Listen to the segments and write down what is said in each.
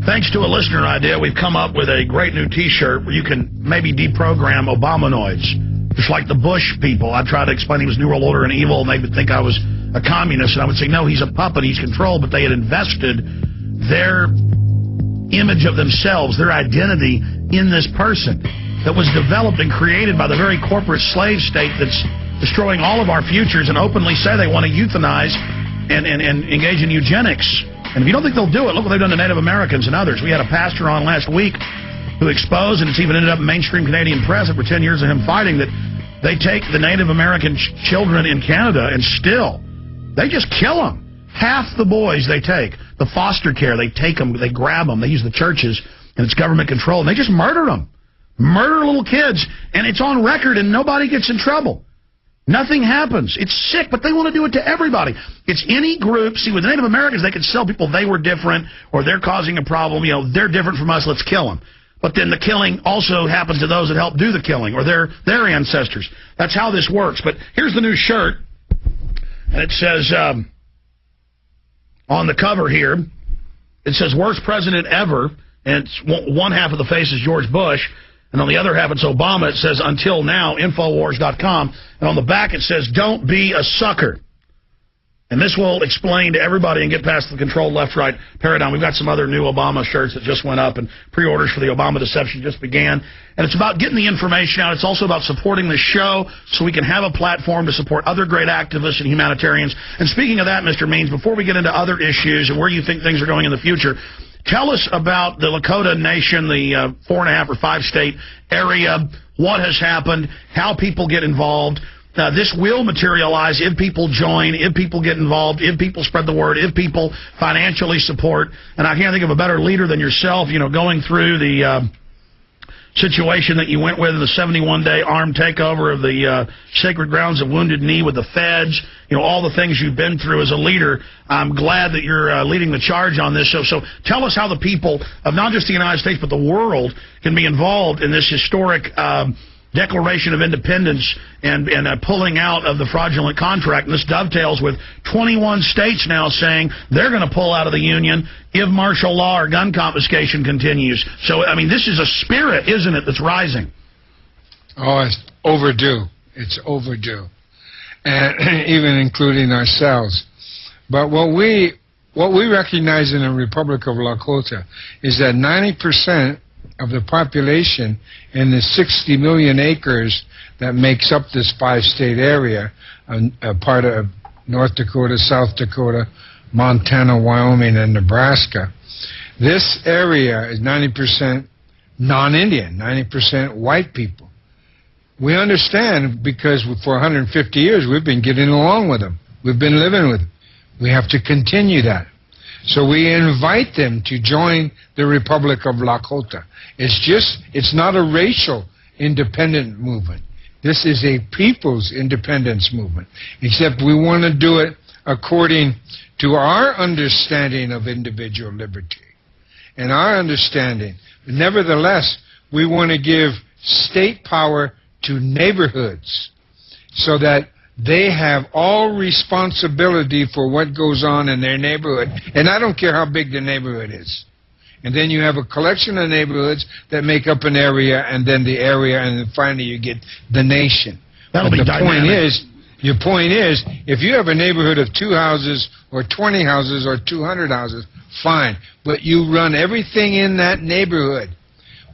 Thanks to a listener idea, we've come up with a great new T-shirt where you can maybe deprogram Obamanoids. Just like the Bush people. I tried to explain he was New World Order and evil, and they would think I was a communist. And I would say, no, he's a puppet, he's controlled. But they had invested their image of themselves, their identity in this person that was developed and created by the very corporate slave state that's destroying all of our futures and openly say they want to euthanize and engage in eugenics. And if you don't think they'll do it, look what they've done to Native Americans and others. We had a pastor on last week who exposed, and it's even ended up in mainstream Canadian press after 10 years of him fighting, that they take the Native American children in Canada and still, they just kill them. Half the boys they take, the foster care, they take them, they grab them, they use the churches, and it's government control, and they just murder them. Murder little kids, and it's on record, and nobody gets in trouble. Nothing happens. It's sick, but they want to do it to everybody. It's any group. See, with the Native Americans, they could tell people they were different, or they're causing a problem. You know, they're different from us, let's kill them. But then the killing also happens to those that helped do the killing, or their ancestors. That's how this works. But here's the new shirt, and it says on the cover here, it says worst president ever, and it's one half of the face is George Bush, and on the other half it's Obama. It says until now, Infowars.com, and on the back it says don't be a sucker. And this will explain to everybody and get past the controlled left-right paradigm. We've got some other new Obama shirts that just went up, and pre-orders for the Obama deception just began. And it's about getting the information out. It's also about supporting the show so we can have a platform to support other great activists and humanitarians. And speaking of that, Mr. Means, before we get into other issues and where you think things are going in the future, tell us about the Lakota Nation, the 4.5 or 5 state area, what has happened, how people get involved. This will materialize if people join, if people get involved, if people spread the word, if people financially support. And I can't think of a better leader than yourself, you know, going through the situation that you went with in the 71-day armed takeover of the sacred grounds of Wounded Knee with the feds, you know, all the things you've been through as a leader. I'm glad that you're leading the charge on this. So tell us how the people of not just the United States but the world can be involved in this historic Declaration of Independence and pulling out of the fraudulent contract. And this dovetails with 21 states now saying they're going to pull out of the Union if martial law or gun confiscation continues. So, I mean, this is a spirit, isn't it, that's rising? Oh, it's overdue. It's overdue. And even including ourselves. But what we recognize in the Republic of Lakota is that 90% of the population in the 60 million acres that makes up this 5-state area, a part of North Dakota, South Dakota, Montana, Wyoming, and Nebraska. This area is 90% non-Indian, 90% white people. We understand because for 150 years we've been getting along with them. We've been living with them. We have to continue that. So we invite them to join the Republic of Lakota. It's not a racial independent movement. This is a people's independence movement, except we want to do it according to our understanding of individual liberty and our understanding. Nevertheless, we want to give state power to neighborhoods so that they have all responsibility for what goes on in their neighborhood. And I don't care how big the neighborhood is. And then you have a collection of neighborhoods that make up an area, and then the area, and then finally you get the nation. That'll be dynamic. Your point is, if you have a neighborhood of 2 houses or 20 houses or 200 houses, fine. But you run everything in that neighborhood.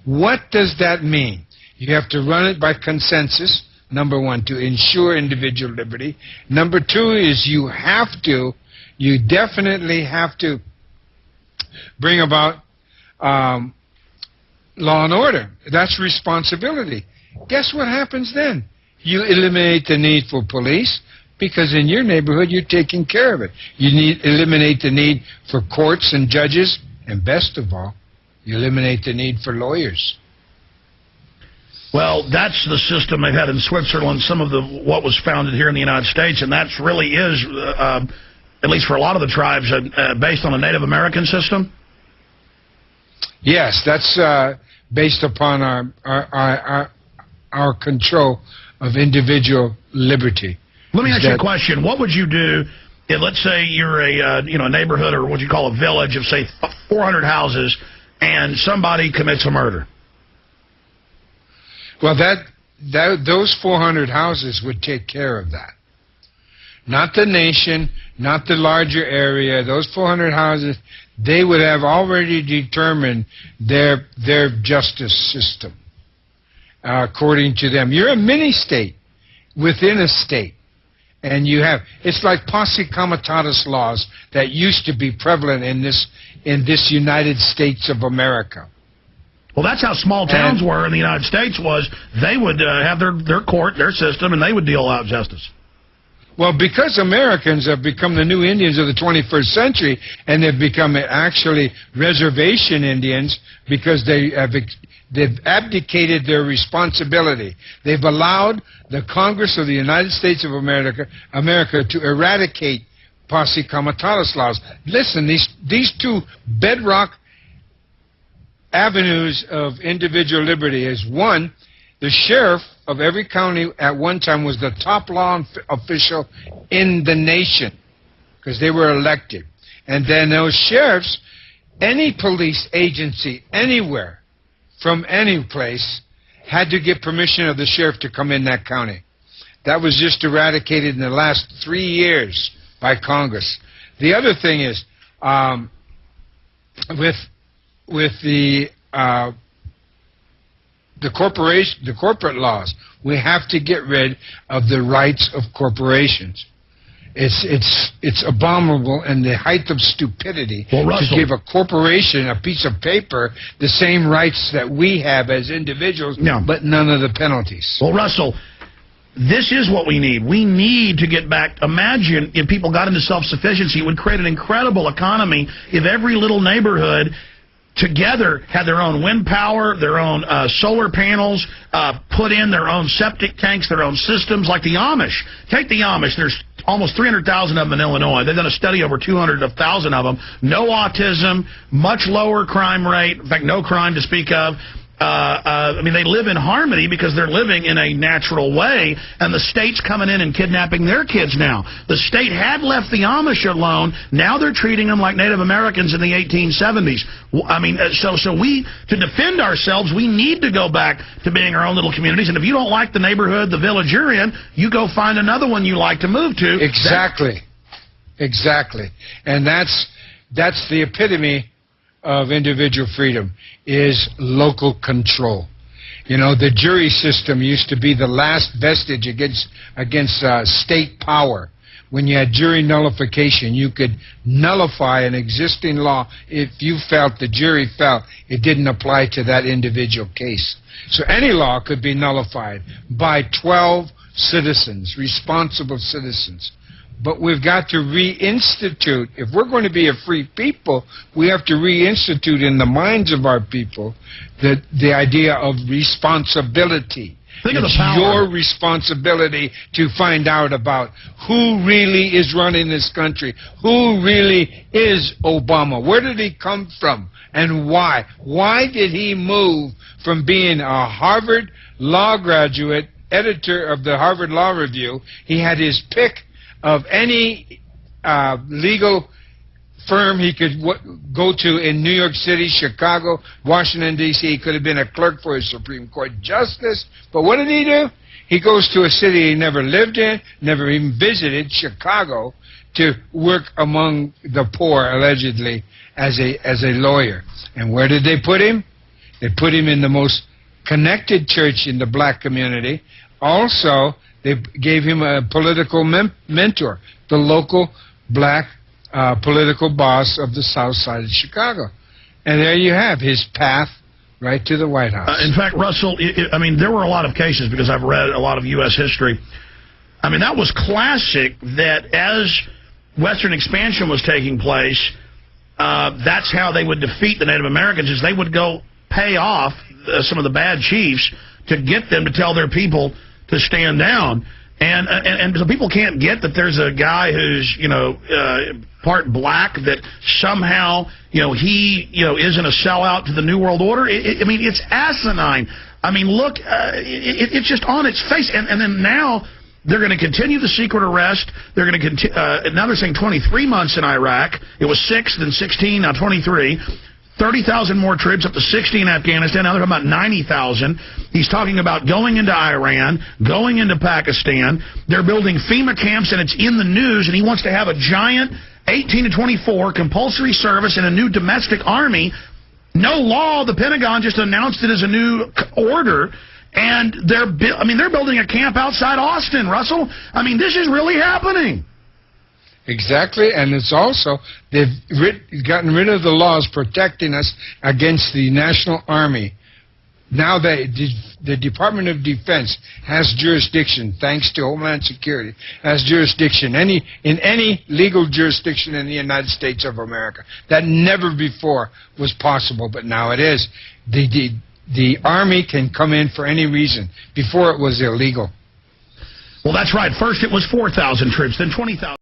What does that mean? You have to run it by consensus. Number one, to ensure individual liberty. Number two is you definitely have to bring about law and order. That's responsibility. Guess what happens then? You eliminate the need for police because in your neighborhood you're taking care of it. You eliminate the need for courts and judges, and best of all, you eliminate the need for lawyers. Well, that's the system they've had in Switzerland, some of what was founded here in the United States, and that really is, at least for a lot of the tribes, based on a Native American system? Yes, that's based upon our control of individual liberty. Let me ask you a question. What would you do if, let's say, you're a neighborhood or what you call a village of, say, 400 houses, and somebody commits a murder. Well, those 400 houses would take care of that. Not the nation, not the larger area. Those 400 houses, they would have already determined their justice system according to them. You're a mini-state within a state. And you have, it's like posse comitatus laws that used to be prevalent in this United States of America. Well, that's how small towns were in the United States. Was they would have their court, their system, and they would deal out justice. Well, because Americans have become the new Indians of the 21st century, and they've become actually reservation Indians because they've abdicated their responsibility. They've allowed the Congress of the United States of America to eradicate posse comitatus laws. Listen, these two bedrock avenues of individual liberty is, one, the sheriff of every county at one time was the top law official in the nation because they were elected. And then those sheriffs, any police agency anywhere from any place had to get permission of the sheriff to come in that county. That was just eradicated in the last 3 years by Congress. The other thing is, with the corporate laws, we have to get rid of the rights of corporations. It's abominable and the height of stupidity to give a corporation a piece of paper the same rights that we have as individuals, but none of the penalties. Well, Russell, this is what we need. We need to get back. Imagine if people got into self-sufficiency. It would create an incredible economy if every little neighborhood together had their own wind power, their own solar panels, put in their own septic tanks, their own systems, like the Amish. Take the Amish. There's almost 300,000 of them in Illinois. They've done a study over 200,000 of them. No autism, much lower crime rate, in fact, no crime to speak of. I mean, they live in harmony because they're living in a natural way, and the state's coming in and kidnapping their kids now. The state had left the Amish alone. Now they're treating them like Native Americans in the 1870s. I mean, so to defend ourselves, we need to go back to being our own little communities, and if you don't like the neighborhood, the village you're in, you go find another one you like to move to. Exactly. And that's the epitome of individual freedom, is local control. You know, the jury system used to be the last vestige against state power. When you had jury nullification, you could nullify an existing law if the jury felt it didn't apply to that individual case. So any law could be nullified by 12 citizens, responsible citizens. But we've got to reinstitute, if we're going to be a free people, we have to reinstitute in the minds of our people the idea of responsibility. It's your responsibility to find out about who really is running this country, who really is Obama, where did he come from, and why. Why did he move from being a Harvard law graduate, editor of the Harvard Law Review? He had his pick of any legal firm he could go to in New York City, Chicago, Washington, D.C. He could have been a clerk for a Supreme Court justice. But what did he do? He goes to a city he never lived in, never even visited, Chicago, to work among the poor, allegedly, as a lawyer. And where did they put him? They put him in the most connected church in the black community. Also, they gave him a political mentor, the local black political boss of the south side of Chicago. And there you have his path right to the White House. In fact, Russell, I mean, there were a lot of cases, because I've read a lot of U.S. history. I mean, that was classic, that as Western expansion was taking place, that's how they would defeat the Native Americans, is they would go pay off some of the bad chiefs to get them to tell their people to stand down. And so people can't get that there's a guy who's, part black, that somehow, he, isn't a sellout to the New World Order. I mean, it's asinine. I mean, look, it's just on its face. And then now they're going to continue the secret arrest. They're going to continue. Now they're saying 23 months in Iraq. It was 6, then 16, now 23. 30,000 more troops, up to 60 in Afghanistan. Now they're talking about 90,000. He's talking about going into Iran, going into Pakistan. They're building FEMA camps, and it's in the news, and he wants to have a giant 18 to 24 compulsory service and a new domestic army. No law. The Pentagon just announced it as a new order, and they're building a camp outside Austin, Russell. I mean, this is really happening. Exactly, and it's also, they've gotten rid of the laws protecting us against the National Army. Now the Department of Defense has jurisdiction, thanks to Homeland Security, has jurisdiction in any legal jurisdiction in the United States of America. That never before was possible, but now it is. The Army can come in for any reason. Before it was illegal. Well, that's right. First it was 4,000 troops, then 20,000.